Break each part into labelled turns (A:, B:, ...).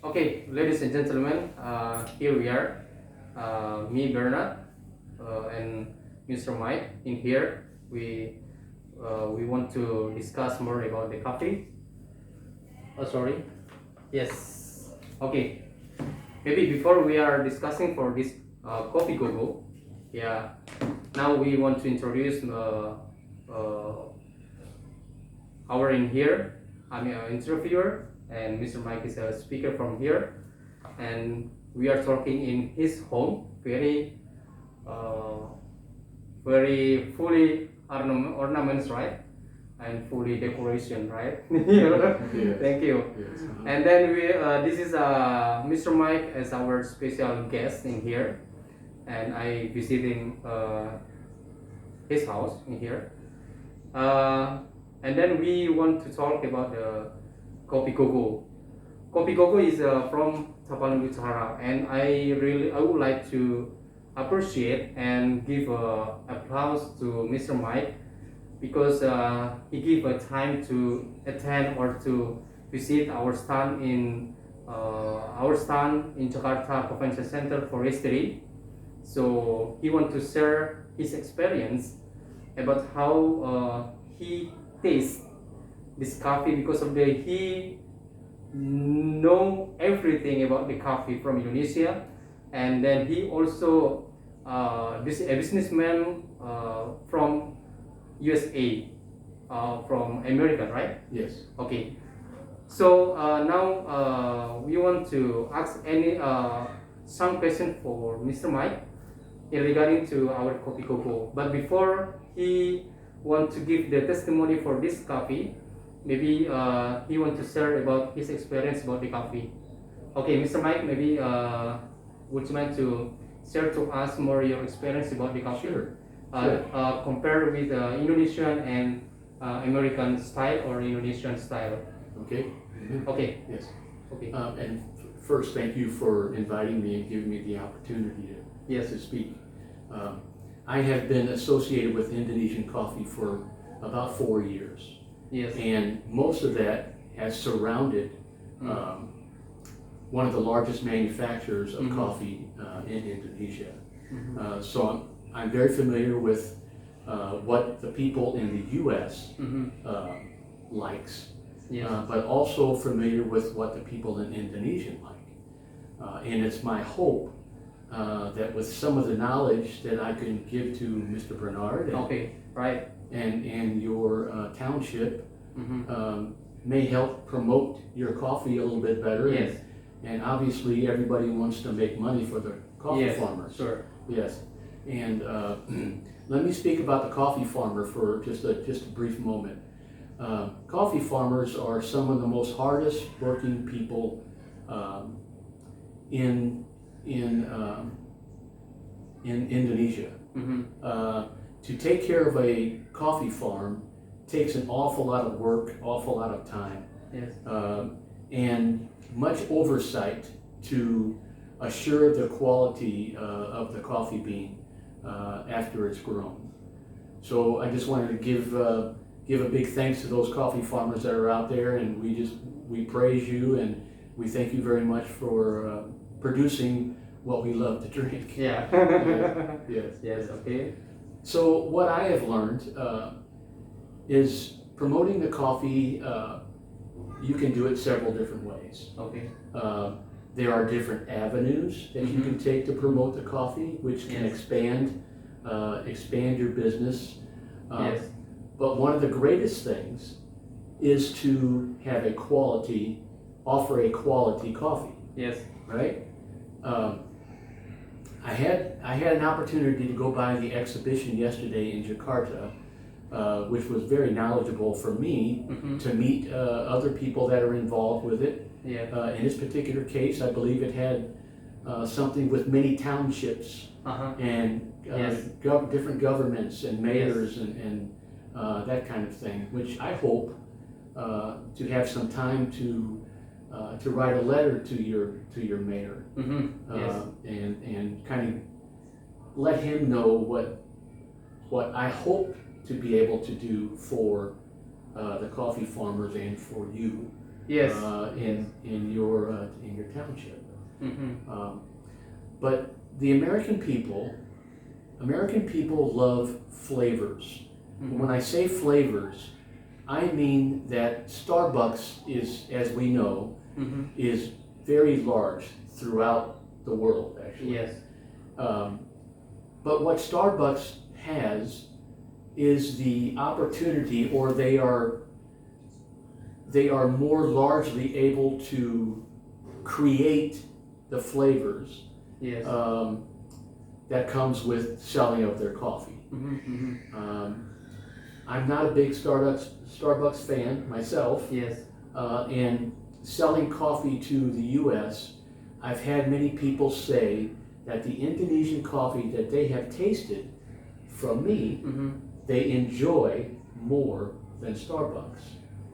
A: Okay, ladies and gentlemen, here we are, me Bernard and Mr. Mike. In here, we want to discuss more about the coffee. Oh, sorry. Yes. Okay. Maybe before we are discussing for this Kopi Gogo, yeah. Now we want to introduce our in here. I'm an interviewer, and Mr. Mike is a speaker from here, and we are talking in his home, uh, very fully ornaments, right, and fully decoration, right?
B: Yes.
A: Thank you.
B: Yes.
A: And then this is Mr. Mike as our special guest in here, and I visiting his house in here. And then we want to talk about the Kopi Gogo. Kopi Gogo is from Tapanuli Utara, and I would like to appreciate and give applause to Mr. Mike because he gave a time to attend or to visit our stand in Jakarta Convention Center for History. So he want to share his experience about how he tastes this coffee because of he know everything about the coffee from Indonesia, and then he also this a businessman from USA, from America, right?
B: Yes.
A: Okay. So now we want to ask some question for Mr. Mike in regarding to our Kopi Gogo. But before he want to give the testimony for this coffee, maybe he want to share about his experience about the coffee. Okay, Mr. Mike, maybe would you mind to share to us more your experience about the coffee?
B: Sure.
A: Compare with Indonesian and American style or Indonesian style.
B: Okay.
A: Okay.
B: Yes.
A: Okay.
B: And first, thank you for inviting me and giving me the opportunity
A: Yes.
B: to speak. I have been associated with Indonesian coffee for about 4 years.
A: Yes.
B: And most of that has surrounded one of the largest manufacturers of coffee in Indonesia. So I'm very familiar with what the people in the U.S. Likes,
A: Yes.
B: but also familiar with what the people in Indonesia like. And it's my hope that with some of the knowledge that I can give to Mr. Bernard
A: Okay. Right.
B: and your township may help promote your coffee a little bit better.
A: Yes.
B: And obviously everybody wants to make money for the coffee
A: Yes.
B: farmers.
A: Sure.
B: Yes. And let me speak about the coffee farmer for just a brief moment. Coffee farmers are some of the most hardest working people in Indonesia. To take care of a coffee farm takes an awful lot of work, awful lot of time,
A: Yes.
B: and much oversight to assure the quality of the coffee bean after it's grown. So I just wanted to give a big thanks to those coffee farmers that are out there, and we praise you and we thank you very much for producing what we love to drink.
A: Yeah.
B: Yes.
A: Yes. Okay.
B: So what I have learned is promoting the coffee. You can do it several different ways.
A: Okay.
B: There are different avenues that you can take to promote the coffee, which can
A: Yes.
B: expand your business.
A: Yes.
B: But one of the greatest things is to have offer a quality coffee,
A: Yes.
B: right? I had an opportunity to go by the exhibition yesterday in Jakarta, which was very knowledgeable for me to meet other people that are involved with it.
A: Yeah.
B: In this particular case, I believe it had something with many townships and
A: Yes.
B: different governments and mayors and that kind of thing, which I hope to have some time to write a letter to your mayor
A: Yes.
B: and kind of let him know what I hope to be able to do for the coffee farmers and for you
A: Yes.
B: in your township.
A: Mm-hmm.
B: But the American people love flavors.
A: Mm-hmm.
B: When I say flavors, I mean that Starbucks is, as we know,
A: Mm-hmm.
B: is very large throughout the world, actually.
A: Yes.
B: But what Starbucks has is the opportunity, or they are more largely able to create the flavors
A: Yes.
B: that comes with selling of their coffee.
A: Mm-hmm. Mm-hmm.
B: I'm not a big Starbucks fan myself,
A: Yes.
B: and selling coffee to the U.S., I've had many people say that the Indonesian coffee that they have tasted from me,
A: Mm-hmm.
B: they enjoy more than Starbucks.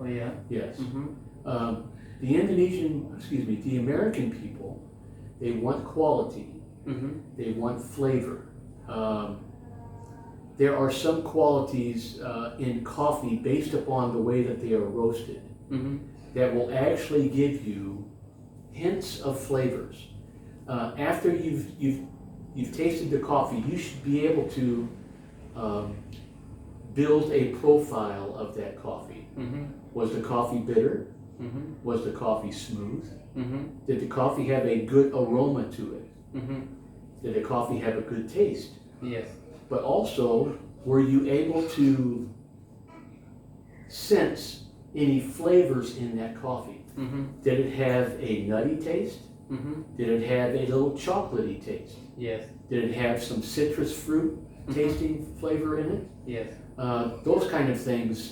A: Oh yeah.
B: Yes.
A: Mm-hmm.
B: The American people, they want quality,
A: Mm-hmm.
B: they want flavor. There are some qualities in coffee based upon the way that they are roasted
A: Mm-hmm.
B: that will actually give you hints of flavors. After you've tasted the coffee, you should be able to build a profile of that coffee.
A: Mm-hmm.
B: Was the coffee bitter?
A: Mm-hmm.
B: Was the coffee smooth?
A: Mm-hmm.
B: Did the coffee have a good aroma to it?
A: Mm-hmm.
B: Did the coffee have a good taste?
A: Yes.
B: But also, were you able to sense any flavors in that coffee?
A: Mm-hmm.
B: Did it have a nutty taste?
A: Mm-hmm.
B: Did it have a little chocolatey taste?
A: Yes.
B: Did it have some citrus fruit tasting flavor in it?
A: Yes.
B: Those kind of things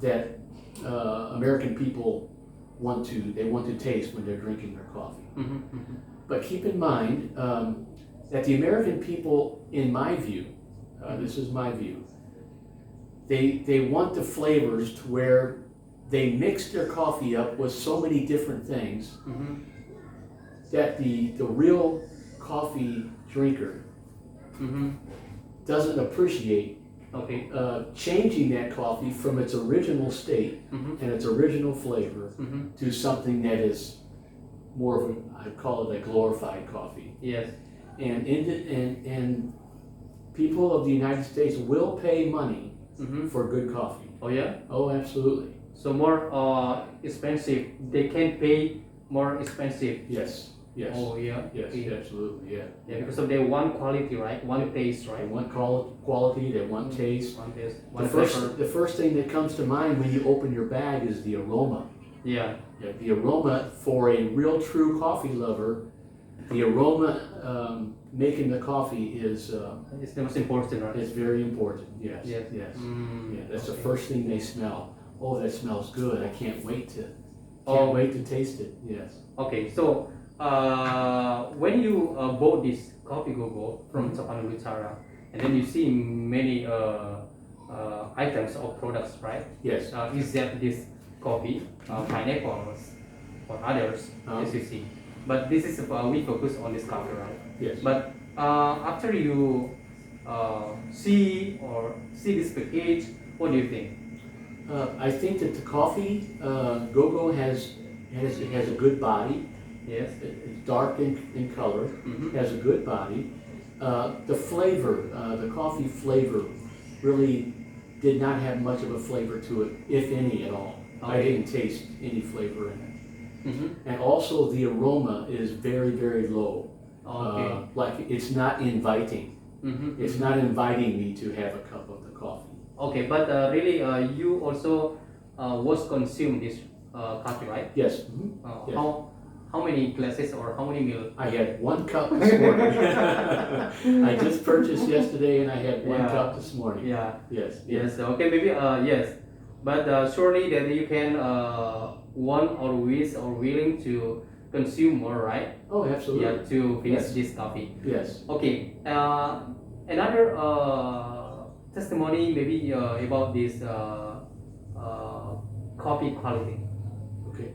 B: that American people want to taste when they're drinking their coffee.
A: Mm-hmm. Mm-hmm.
B: But keep in mind that the American people, in my view, this is my view, they want the flavors to where they mix their coffee up with so many different things
A: Mm-hmm.
B: that the real coffee drinker
A: Mm-hmm.
B: doesn't appreciate
A: Okay.
B: changing that coffee from its original state
A: Mm-hmm.
B: and its original flavor
A: Mm-hmm.
B: to something that is more of I call it a glorified coffee.
A: Yes.
B: And people of the United States will pay money
A: Mm-hmm.
B: for good coffee.
A: Oh yeah.
B: Oh, absolutely.
A: So more expensive. They can pay more expensive.
B: Yes. Yes.
A: Oh yeah.
B: Yes.
A: Okay.
B: Absolutely. Yeah.
A: Yeah, because of their one quality, right? One taste,
B: They
A: right?
B: want quality. They want taste.
A: One taste.
B: The
A: One flavor.
B: first thing that comes to mind when you open your bag is the aroma.
A: Yeah.
B: Yeah, the aroma for a real true coffee lover, the aroma making the coffee is
A: It's the most important, right?
B: very important. Yes.
A: Yes.
B: Yes.
A: Mm,
B: Yeah, that's the
A: okay.
B: first thing they smell. Oh, that smells good. I can't wait to
A: Oh.
B: wait to taste it. Yes.
A: Okay, so when you bought this Kopi Gogo from Tapanuli Utara, and then you see many items or products, right?
B: Yes.
A: Is that this coffee, pineapples, or others, as you see? But this is we focus on this coffee, right?
B: Yes.
A: But after you see this package, what do you think?
B: I think that the coffee Gogo has a good body.
A: Yes.
B: It's dark in color.
A: Mm-hmm.
B: Has a good body. The flavor, the coffee flavor, really did not have much of a flavor to it, if any at all. I
A: Okay.
B: didn't taste any flavor in it.
A: Mm-hmm.
B: And also the aroma is very, very low.
A: Okay.
B: Like it's not inviting.
A: Mm-hmm.
B: It's not inviting me to have a cup of the coffee.
A: Okay, but really, you also was consume this coffee, right?
B: Yes. Mhm. Yes.
A: How many glasses or how many milk?
B: I had 1 cup this morning. I just purchased yesterday and I had 1
A: Yeah.
B: cup this morning.
A: Yeah.
B: Yes.
A: Yes. Okay. Maybe. Yes. But surely that you can want or wish or willing to consume more, right?
B: Oh, absolutely.
A: Yeah. To finish
B: Yes.
A: this coffee.
B: Yes.
A: Okay. Another testimony maybe about this coffee quality.
B: Okay.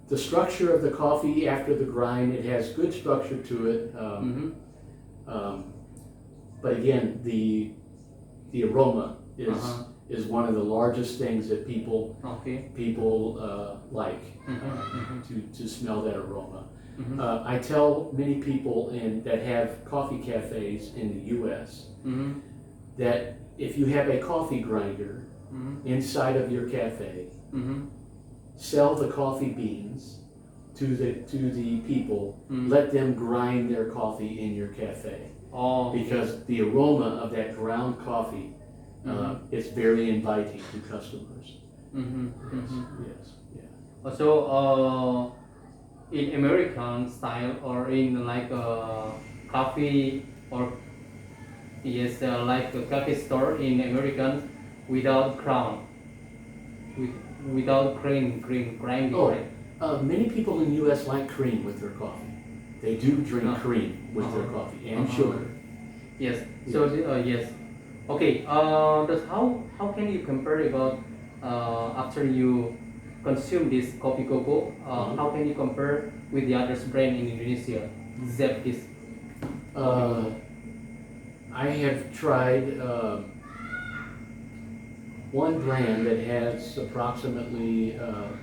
B: The structure of the coffee after the grind, it has good structure to it.
A: Mm-hmm.
B: But again, the aroma is
A: Uh-huh.
B: is one of the largest things that people
A: Okay.
B: like to smell that aroma.
A: Mm-hmm.
B: I tell many people that have coffee cafes in the U.S.
A: Mm-hmm.
B: that if you have a coffee grinder
A: Mm-hmm.
B: inside of your cafe,
A: Mm-hmm.
B: sell the coffee beans to the people.
A: Mm.
B: Let them grind their coffee in your cafe
A: Oh.
B: because the aroma of that ground coffee is very inviting to customers.
A: Mm-hmm.
B: Yes,
A: Mm-hmm.
B: yes, yeah.
A: So, in American style or in like a coffee or yes, like a coffee store in American without crown, with without grinding,
B: Oh,
A: right?
B: many people in the U.S. like cream with their coffee. They do drink cream with their coffee and sugar.
A: Yes. So yes. Okay. That's how can you compare about after you consume this Kopi Gogo? How can you compare with the other brand in Indonesia? Zep this.
B: I have tried one brand that has approximately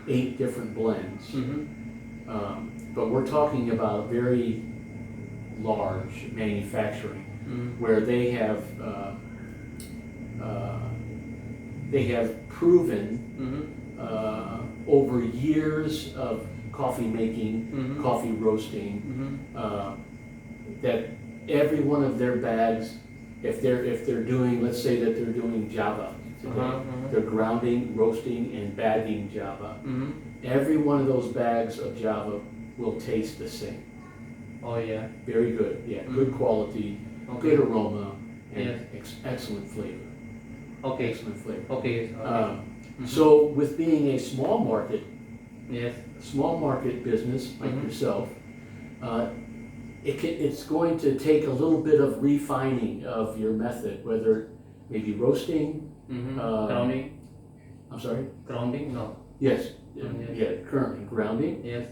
B: 8 different blends.
A: Mm-hmm.
B: But we're talking about very large manufacturing
A: Mm-hmm.
B: where they have proven over years of coffee making,
A: Mm-hmm.
B: coffee roasting, that every one of their bags, if they're doing, let's say that they're doing Java today, they're grounding, roasting, and bagging Java. Every one of those bags of Java will taste the same.
A: Oh yeah.
B: Very good, yeah, good quality,
A: Okay.
B: good aroma, and
A: Yes.
B: excellent flavor.
A: Okay.
B: Excellent flavor.
A: Okay. Okay.
B: So with being a small market
A: Yes.
B: business like yourself, it's going to take a little bit of refining of your method, whether maybe roasting.
A: Grounding.
B: I'm sorry?
A: Grounding? No.
B: Yes.
A: Yes.
B: Yeah, currently grounding.
A: Yes.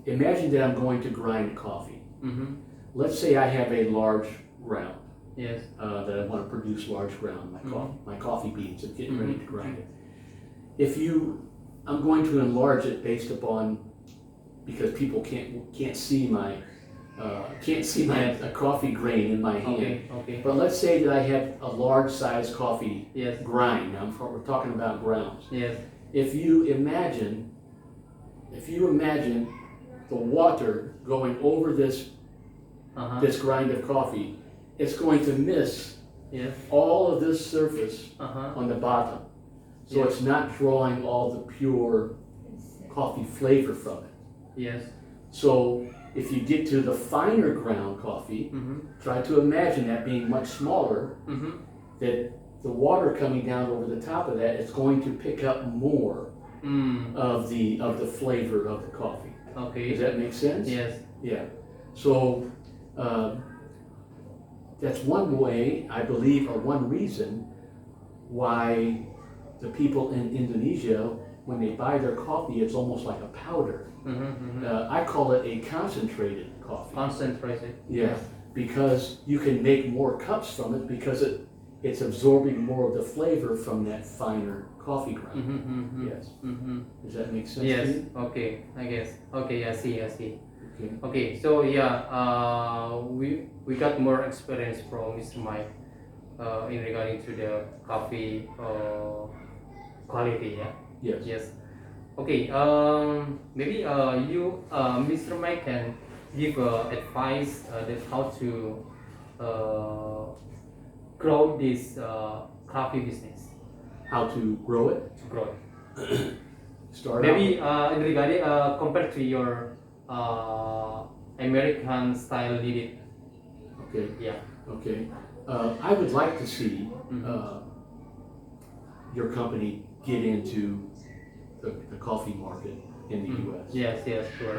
B: Imagine that I'm going to grind coffee.
A: Mm-hmm.
B: Let's say I have a large ground.
A: Yes.
B: That I want to produce large ground, my coffee beans and getting ready to grind it. I'm going to enlarge it based upon, because people can't see my a coffee grain in my hand.
A: Okay. Okay.
B: But let's say that I have a large size coffee
A: Yes.
B: grind. Now we're talking about grounds.
A: Yes.
B: If you imagine the water going over this grind of coffee, it's going to miss
A: Yes.
B: all of this surface on the bottom. So
A: Yes.
B: it's not drawing all the pure coffee flavor from it.
A: Yes.
B: So if you get to the finer ground coffee, try to imagine that being much smaller, that the water coming down over the top of that is going to pick up more of the flavor of the coffee.
A: Okay.
B: Does that make sense?
A: Yes.
B: Yeah. So that's one way, I believe, or one reason why the people in Indonesia, when they buy their coffee, it's almost like a powder. I call it a concentrated coffee.
A: Concentrated.
B: Yeah, because you can make more cups from it because it's absorbing more of the flavor from that finer coffee ground. Yes. Does that make sense?
A: Yes.
B: To you?
A: Okay. I guess. Okay. I see.
B: Okay.
A: Okay. So yeah, we got more experience from Mr. Mike in regarding to the coffee quality. Yeah.
B: Yes.
A: Yes. Okay. Maybe you, Mr. Mike, can give advice that how to grow this coffee business.
B: How to grow it?
A: To grow it.
B: Start
A: Maybe
B: out.
A: in regarding compared to your American style did it.
B: Okay.
A: Yeah.
B: Okay. I would like to see your company get into the coffee market in the U.S.
A: Yes. Yes. Sure.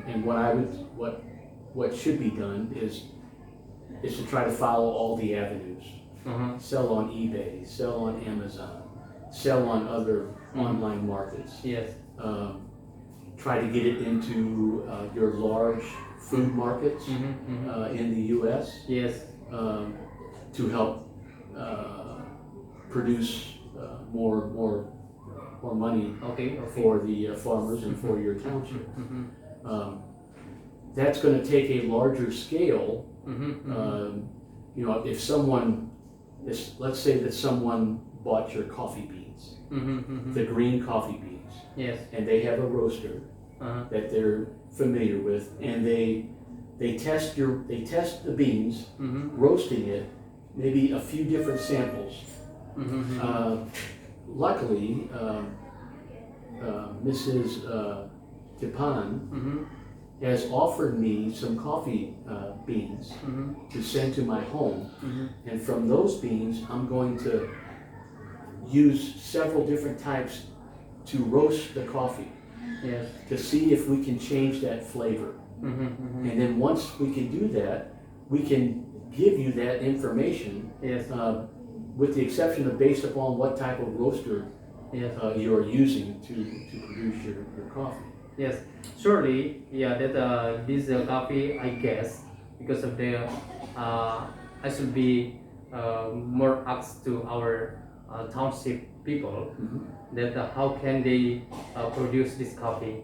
B: And what should be done is to try to follow all the avenues. Sell on eBay, sell on Amazon, sell on other online markets.
A: Yes.
B: Try to get it into your large food markets in the U.S.
A: Yes.
B: To help produce more money
A: Okay.
B: for the farmers and for your township.
A: Mm-hmm.
B: That's going to take a larger scale. You know, if someone, let's say that someone bought your coffee beans, the green coffee beans,
A: Yes.
B: and they have a roaster that they're familiar with, and they test the beans, roasting it, maybe a few different samples. Luckily, Mrs. Tipan has offered me some coffee beans to send to my home, and from those beans I'm going to use several different types to roast the coffee.
A: Yes.
B: To see if we can change that flavor. And then once we can do that, we can give you that information.
A: Yes.
B: With the exception of based upon what type of roaster
A: Yes.
B: you're using to produce your coffee.
A: Yes, surely, yeah. That this coffee, I guess, because of the, I should be more asked to our township people that how can they produce this coffee?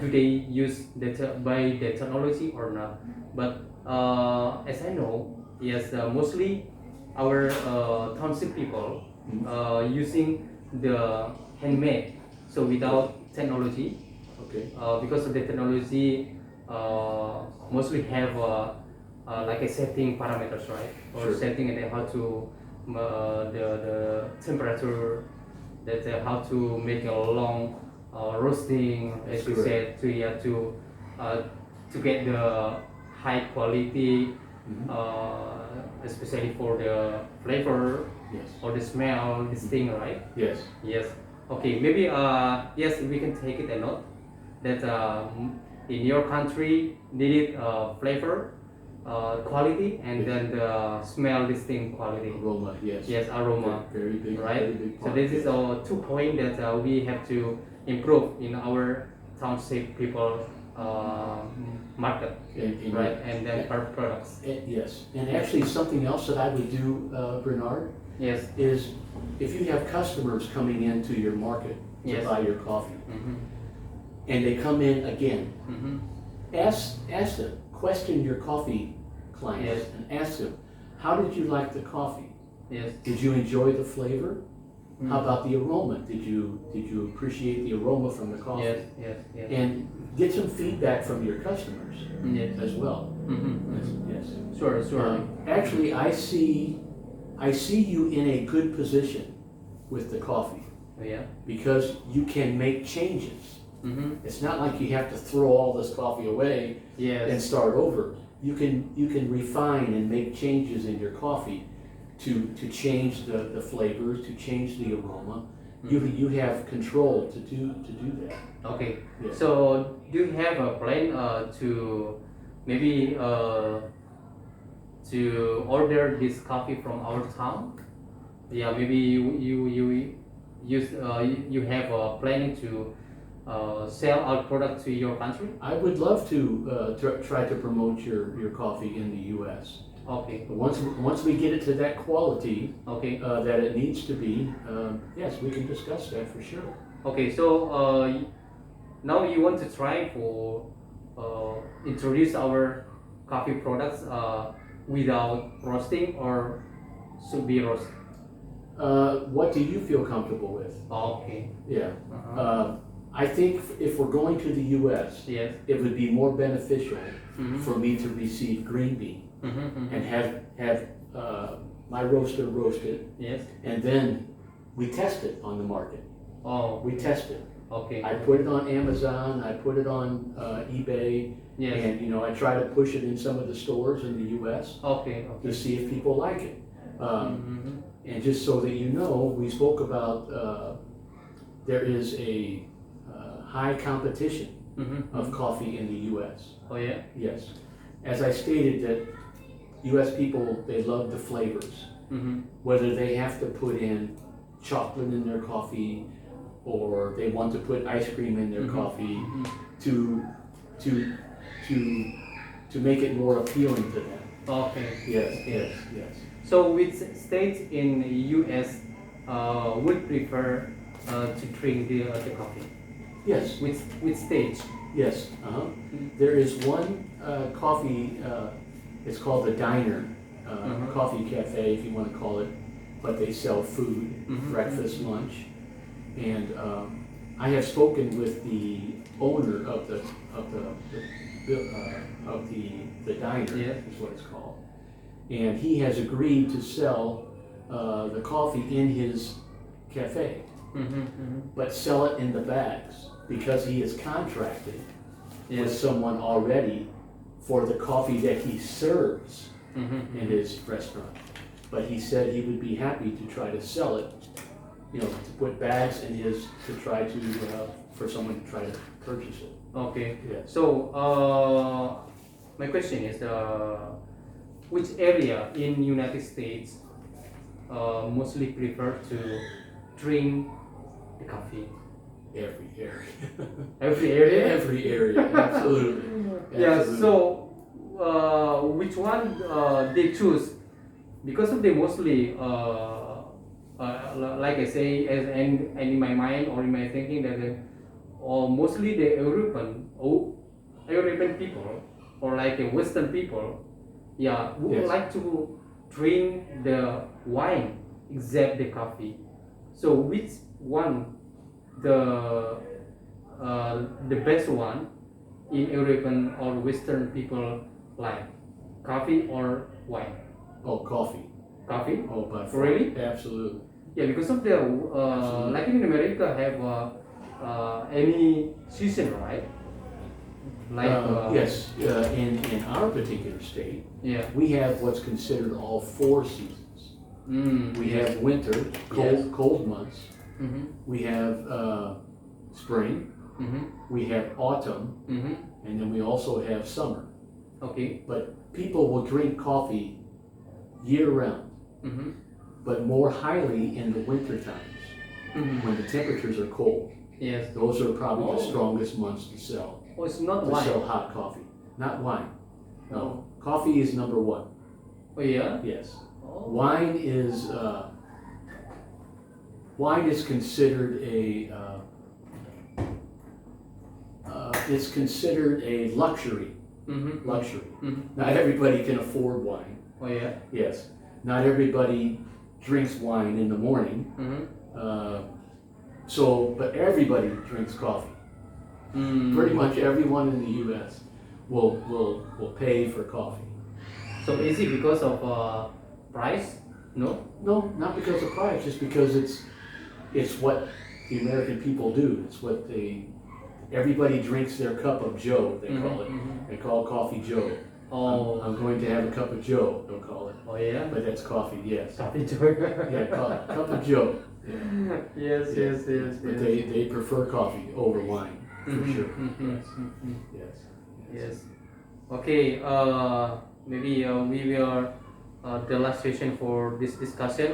A: Do they use by the technology or not? But as I know, yes, mostly our township people using the handmade, so without technology.
B: Okay.
A: Because of the technology, mostly have like a setting parameters, right? Or
B: Sure.
A: setting and how to the temperature, that how to make a long roasting, as you said, to get the high quality, especially for the flavor.
B: Yes.
A: Or the smell, this thing, right?
B: Yes.
A: Yes. Okay. Maybe yes, we can take it a note that in your country needed flavor, quality, and then the smell, this thing, quality.
B: Aroma. Yes.
A: Yes, aroma.
B: Very big.
A: Right.
B: Very big
A: So
B: part.
A: this is 2 points that we have to improve in our township people market,
B: And
A: right? And then products.
B: yes. And actually, something else that I would do, Bernard,
A: Yes.
B: is if you have customers coming into your market to
A: Yes.
B: buy your coffee, and they come in again, ask them, question your coffee clients,
A: Yes.
B: and ask them, how did you like the coffee?
A: Yes.
B: Did you enjoy the flavor? How about the aroma? Did you appreciate the aroma from the coffee?
A: Yes. Yes. Yes.
B: And get some feedback from your customers
A: Yes.
B: as well. Yes.
A: Sure. Sure.
B: Actually, I see you in a good position with the coffee
A: Yeah.
B: because you can make changes. It's not like you have to throw all this coffee away and
A: Yes.
B: start over. You can refine and make changes in your coffee to change the flavors, to change the aroma. You have control to do that.
A: Okay.
B: Yeah.
A: So do you have a plan to maybe to order this coffee from our town? Yeah, maybe you use you have a planning to sell our product to your country.
B: I would love to try to promote your coffee in the U.S.
A: Okay.
B: But once we get it to that quality
A: Okay.
B: that it needs to be, yes, we can discuss that for sure.
A: Okay. So now you want to try for introduce our coffee products without roasting or should be roasted?
B: What do you feel comfortable with?
A: Okay.
B: Yeah. I think if we're going to the U.S.,
A: Yes.
B: it would be more beneficial for me to receive green bean and have my roaster roast it,
A: Yes.
B: and then we test it on the market.
A: Oh.
B: We test it.
A: Okay.
B: I put it on Amazon, I put it on eBay,
A: Yes.
B: and I try to push it in some of the stores in the U.S.
A: Okay.
B: to see if people like it. And just so that you know, we spoke about there is a high competition of coffee in the U.S.
A: Oh yeah.
B: Yes. As I stated, that U.S. people, they love the flavors. Whether they have to put in chocolate in their coffee or they want to put ice cream in their coffee to make it more appealing to them.
A: Okay.
B: Yes,
A: Okay.
B: yes.
A: So So which states in the U.S. Would prefer to drink the coffee?
B: Yes,
A: Which states?
B: yes. There is one coffee, it's called the Diner, coffee cafe if you want to call it, but they sell food, breakfast, lunch. And I have spoken with the owner of the diner,
A: Yeah.
B: is what it's called, and he has agreed to sell the coffee in his cafe, but sell it in the bags because he is contracted with
A: Yes.
B: someone already for the coffee that he serves in his restaurant. But he said he would be happy to try to sell it, you know, to put bags in his, to try to, for someone to try to purchase it.
A: Okay.
B: Yes.
A: So my question is, which area in United States mostly prefer to drink the coffee?
B: Every area.
A: Every area?
B: Every area, absolutely.
A: Yeah.
B: Absolutely.
A: So which one they choose? Because of they mostly, like I say, as in my mind or in my thinking that mostly the European people or like Western people, yeah, would
B: Yes.
A: like to drink the wine except the coffee. So which one the best one in European or Western people like, coffee or wine?
B: Oh, coffee.
A: Coffee?
B: Oh, by far.
A: Really?
B: Absolutely.
A: Yeah, because of the like in America have any season, right? Like
B: Yes, in our particular state,
A: yeah.
B: we have what's considered all 4 seasons. We have winter,
A: Yes.
B: cold months.
A: Mm-hmm.
B: We have spring.
A: Mm-hmm.
B: We have autumn,
A: Mm-hmm.
B: and then we also have summer.
A: Okay.
B: But people will drink coffee year round,
A: Mm-hmm.
B: but more highly in the winter times
A: Mm-hmm.
B: when the temperatures are cold.
A: Yes.
B: Those are probably the
A: Oh.
B: strongest months to sell
A: Not wine.
B: hot coffee, not wine. No,
A: Oh.
B: coffee is number 1.
A: Oh yeah.
B: Yes,
A: Oh.
B: wine is considered it's considered a luxury.
A: Mm-hmm.
B: Luxury.
A: Mm-hmm.
B: Not everybody can afford wine.
A: Oh yeah.
B: Yes, not everybody drinks wine in the morning.
A: Mm-hmm.
B: But everybody drinks coffee.
A: Mm.
B: Pretty much everyone in the U.S. will pay for coffee.
A: So is it because of price? No.
B: No, not because of price, just because it's what the American people do. It's what everybody drinks their cup of Joe, they call it.
A: Mhm.
B: They call coffee Joe.
A: Oh.
B: I'm going to have a cup of Joe, they'll call it.
A: Oh yeah.
B: But that's coffee, yes.
A: Coffee joy.
B: Yeah, cup of Joe. Yeah.
A: Yes.
B: But they prefer coffee over wine, for
A: Mhm,
B: sure.
A: mhm,
B: Yes.
A: mhm.
B: Yes.
A: Yes. Okay. Maybe we will the last session for this discussion.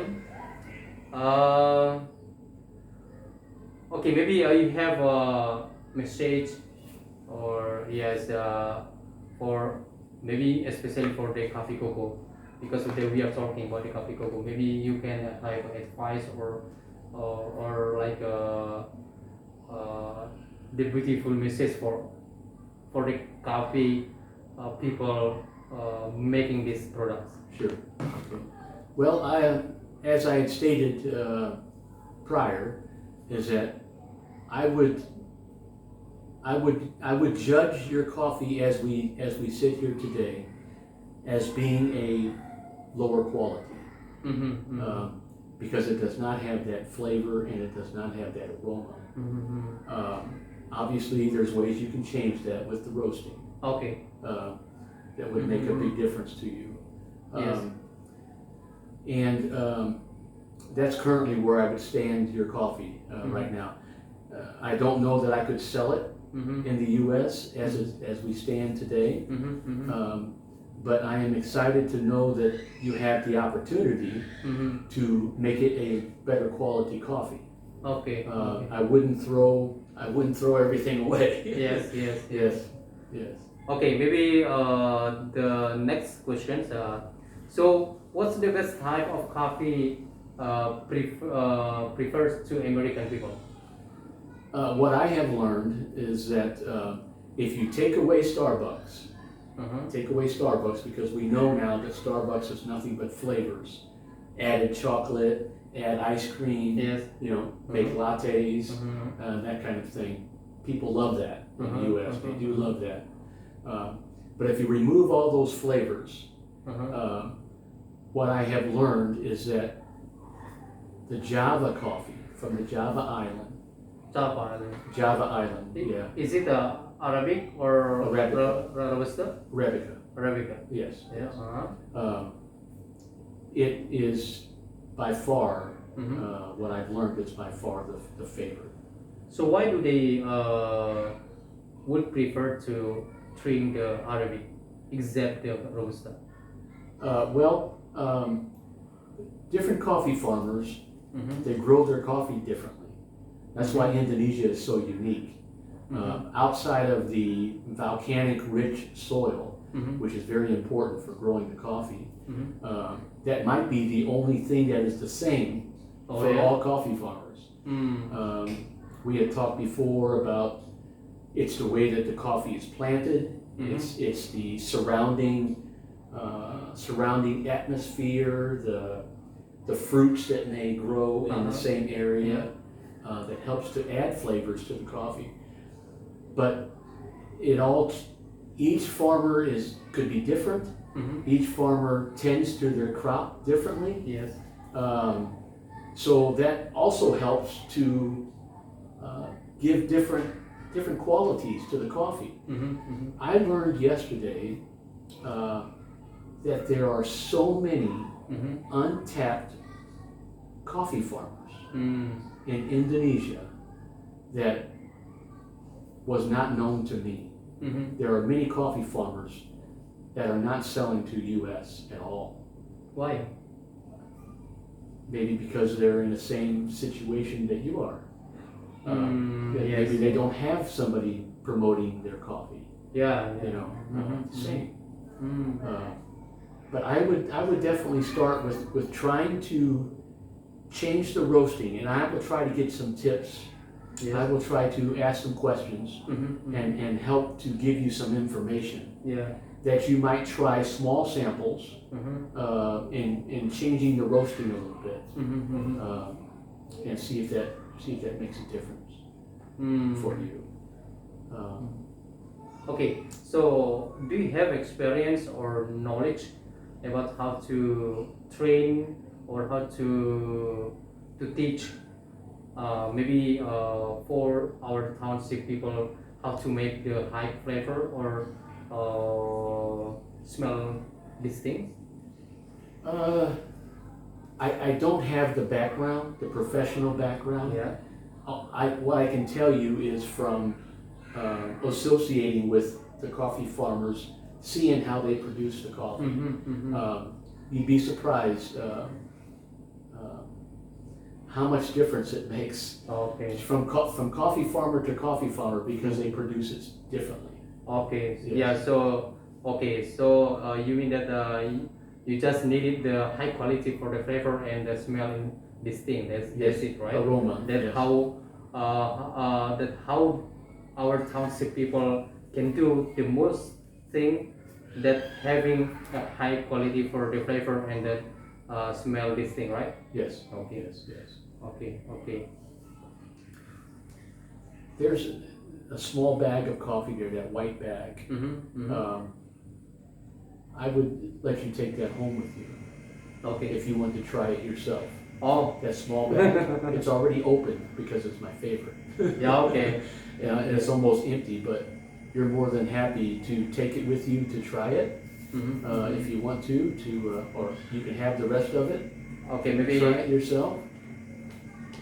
A: Okay. Maybe you have a message, or yes, for maybe especially for the Kopi Gogo, because we are talking about the Kopi Gogo. Maybe you can have advice or like the beautiful message for the coffee people making these products.
B: Sure. Okay. Well, as I had stated prior, is that I would judge your coffee as we sit here today as being a lower quality,
A: Mm-hmm.
B: because it does not have that flavor and it does not have that aroma.
A: Mm-hmm.
B: Obviously, there's ways you can change that with the roasting.
A: Okay.
B: That would make a big difference to you.
A: Yes.
B: And that's currently where I would stand your coffee right now. I don't know that I could sell it
A: Mm-hmm.
B: in the U.S. as we stand today,
A: Mm-hmm.
B: but I am excited to know that you have the opportunity
A: Mm-hmm.
B: to make it a better quality coffee.
A: Okay. Okay.
B: I wouldn't throw everything away.
A: Yes.
B: Yes.
A: Okay, maybe the next questions. So what's the best type of coffee prefers to American people?
B: What I have learned is that if you take away Starbucks, because we know now that Starbucks is nothing but flavors, added chocolate, add ice cream,
A: Yes.
B: Make lattes, that kind of thing. People love that in the U.S. They do love that. But if you remove all those flavors, what I have learned is that the Java coffee from the Java Island, yeah.
A: Is it Arabic or
B: Arabica.
A: Robusta?
B: Arabica,
A: Arabica.
B: yes.
A: Yeah.
B: It is by far, what I've learned is by far the favorite.
A: So why do they would prefer to drink the Arabic except the Robusta?
B: Different coffee farmers, they grow their coffee differently. That's why Indonesia is so unique. Outside of the volcanic rich soil, which is very important for growing the coffee, that might be the only thing that is the same for all coffee farmers. We had talked before about it's the way that the coffee is planted, it's the surrounding atmosphere, the fruits that may grow in the same area that helps to add flavors to the coffee. But each farmer could be different. Each farmer tends to their crop differently.
A: Yes.
B: So that also helps to give different qualities to the coffee. I learned yesterday that there are so many untapped coffee farmers in Indonesia that was not known to me. There are many coffee farmers that are not selling to U.S. at all.
A: Why?
B: Maybe because they're in the same situation that you are.
A: Yes.
B: Maybe they don't have somebody promoting their coffee.
A: Yeah.
B: Same. But I would definitely start with trying to change the roasting, and I will try to get some tips.
A: Yes.
B: I will try to ask some questions and help to give you some information.
A: Yeah.
B: That you might try small samples in changing the roasting a little bit, and see if that makes a difference for you.
A: Okay, so do you have experience or knowledge about how to train or how to teach maybe for our township people how to make the high flavor or smell these things?
B: I don't have the background, the professional background.
A: Yeah.
B: What I can tell you is from associating with the coffee farmers, seeing how they produce the coffee. You'd be surprised how much difference it makes from coffee farmer to coffee farmer because they produce it differently.
A: Okay.
B: Yes.
A: Yeah. So you mean that you just needed the high quality for the flavor and the smell in this thing. That's it, right?
B: Aroma.
A: That's how our township people can do the most thing that having a high quality for the flavor and the smell this thing, right?
B: Yes.
A: Okay.
B: Yes.
A: Okay.
B: There's a small bag of coffee there, that white bag. I would let you take that home with you.
A: Okay.
B: If you want to try it yourself.
A: Oh.
B: That small bag, it's already open because it's my favorite.
A: Yeah. Okay.
B: And it's almost empty, but you're more than happy to take it with you to try it. If you want to, or you can have the rest of it.
A: Okay. Maybe
B: try it yourself.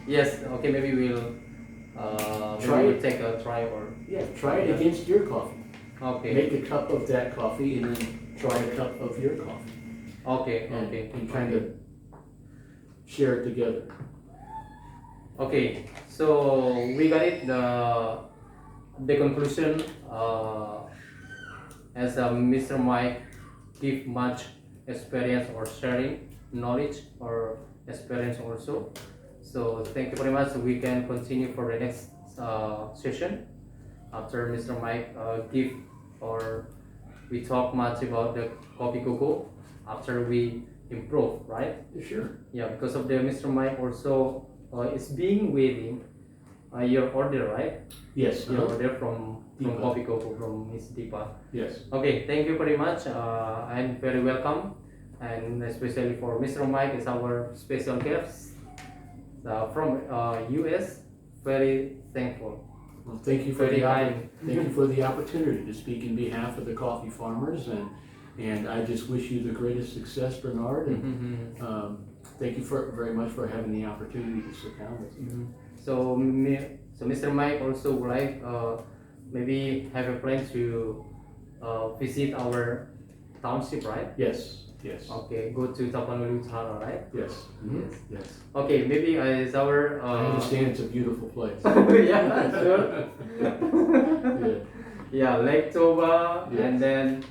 A: Yes. Okay. Maybe we'll take a try or
B: try it against your coffee.
A: Okay.
B: Make a cup of that coffee and then try a cup of your coffee.
A: Okay.
B: And kind of share it together.
A: Okay, so we got it. The conclusion as Mr. Mike give much experience or sharing knowledge or experience also. So thank you very much. We can continue for the next session after Mr. Mike give or we talk much about the Kopi Gogo after we improve, right?
B: Sure.
A: Yeah, because of the Mr. Mike also is being waiting your order, right?
B: Yes.
A: Your order from
B: Deepa.
A: Kopi Gogo from Miss Deepa.
B: Yes.
A: Okay, thank you very much. I'm very welcome, and especially for Mr. Mike is our special guest from US. Very thankful.
B: Well, thank you for
A: Very
B: the
A: kind.
B: thank you for the opportunity to speak in behalf of the coffee farmers, and I just wish you the greatest success, Bernard. And thank you very much for having the opportunity to sit down with you.
A: So, so Mr. Mike also would like maybe have a plan to visit our township, right?
B: Yes. Yes.
A: Okay, go to Tapanuli Utara, right?
B: Yes.
A: Yes.
B: Yes.
A: Okay, maybe it's our.
B: I understand it's a beautiful place.
A: Yeah, sure.
B: Yeah.
A: Yeah, Lake Toba,
B: Yes.
A: and then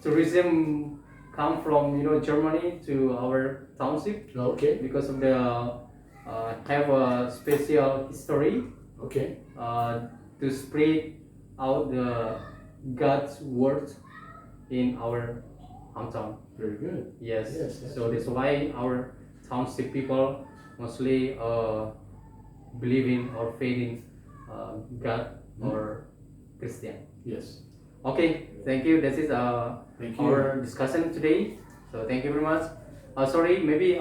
A: tourism come from Germany to our township
B: Okay.
A: because of the have a special history
B: Okay.
A: to spread out the God's word in our hometown.
B: Very good.
A: Yes.
B: Yes,
A: So that's why our township people mostly believe in or faith in God or Christian.
B: Yes.
A: Okay, thank you. This is
B: Thank you.
A: our discussion today. So thank you very much. Sorry, maybe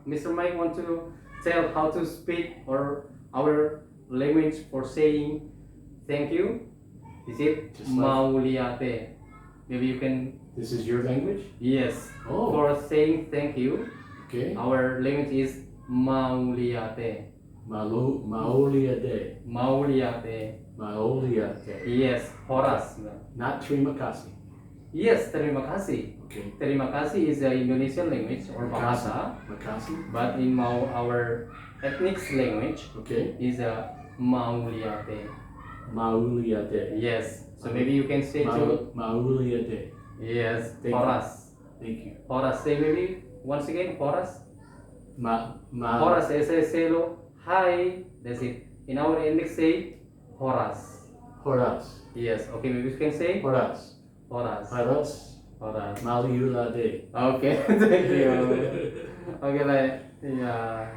A: Mr. Mike want to tell how to speak or our language for saying thank you. Is it
B: Just like-
A: Mauliate? Maybe you can.
B: This is your language?
A: Yes.
B: Oh.
A: For saying thank you,
B: Okay.
A: our language is Mauliate.
B: Maolia Day.
A: Mauliate.
B: Maolia Day.
A: Yes. Horas.
B: Not terima kasih.
A: Yes. Terima kasih.
B: Okay.
A: Terima kasih is a Indonesian language or bahasa,
B: Makasih.
A: but in our ethnic language
B: Okay.
A: is a Mauliate.
B: Maulia Day.
A: Yes. So maybe you can say to
B: Maulia Day.
A: yes.
B: Thank you.
A: Horas.
B: Thank you.
A: Horas. Say maybe once again. Horas. Horas. Say lo. Hi. That's it. In our ethnic say Horas.
B: Horas.
A: Yes. Okay. Maybe you can say
B: Horas.
A: Horas.
B: Horas.
A: Horas.
B: Maliula Day.
A: Okay. Thank you. Okay. Like yeah.